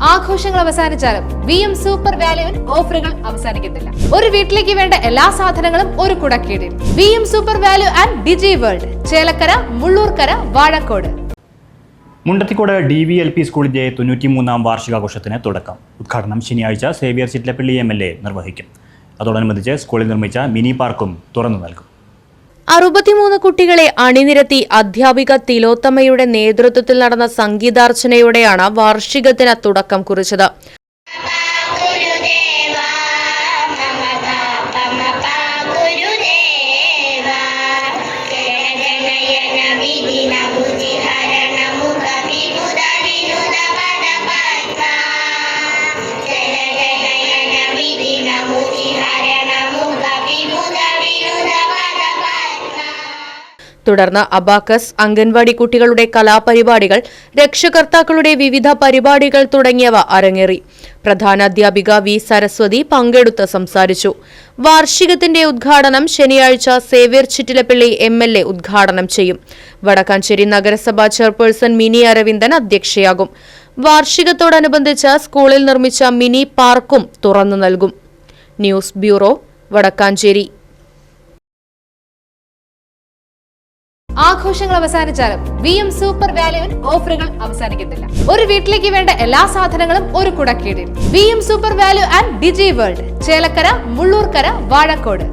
ആഘോഷങ്ങൾ അവസാനിച്ചാലും VM super വാല്യുവിൽ ഓഫറുകൾ അവസാനിക്കുന്നില്ല. ഒരു വീട്ടിലേക്ക് വേണ്ട എല്ലാ സാധനങ്ങളും ഒരു കുടക്കീഴിൽ. VM super value and digi world, Chelakkara, Mullurkara, Vazhakode. Mundathikode DVLP സ്കൂളിന്റെ 93-ാം വാർഷികാഘോഷത്തിന് തുടക്കം. ഉദ്ഘാടനം ശനിയാഴ്ച സേവ്യർ ചിറ്റലപ്പള്ളി MLA നിർവഹിക്കും. അതോടനുബന്ധിച്ച് സ്കൂളിൽ നിർമ്മിച്ച മിനി പാർക്കും തുറന്നു നൽകും. 63 കുട്ടികളെ അണിനിരത്തി അധ്യാപിക തിലോത്തമയുടെ നേതൃത്വത്തിൽ നടന്ന സംഗീതാർച്ചനയോടെയാണ് വാർഷികത്തിന് തുടക്കം കുറിച്ചത്. തുടർന്ന് അബാക്കസ്, അംഗൻവാടി കുട്ടികളുടെ കലാപരിപാടികൾ, രക്ഷകർത്താക്കളുടെ വിവിധ പരിപാടികൾ തുടങ്ങിയവ അരങ്ങേറി. പ്രധാനാധ്യാപിക V. സരസ്വതി പങ്കെടുത്ത് സംസാരിച്ചു. വാർഷികത്തിന്റെ ഉദ്ഘാടനം ശനിയാഴ്ച സേവ്യർ ചിറ്റിലപ്പള്ളി MLA ഉദ്ഘാടനം ചെയ്യും. വടക്കാഞ്ചേരി നഗരസഭാ ചെയർപേഴ്സൺ മിനി അരവിന്ദൻ അധ്യക്ഷയാകും. വാർഷികത്തോടനുബന്ധിച്ച് സ്കൂളിൽ നിർമ്മിച്ച മിനി പാർക്കും തുറന്നു നൽകും. News bureau, Wadakkanchery. ആഘോഷങ്ങൾ അവസാനിച്ചാലും VM സൂപ്പർ വാല്യുവിൽ ഓഫറുകൾ അവസാനിക്കുന്നില്ല. ഒരു വീട്ടിലേക്ക് വേണ്ട എല്ലാ സാധനങ്ങളും ഒരു കുടക്കീഴിൽ. VM super value and digi world, Chelakkara, Mullurkara, Vazhakkode.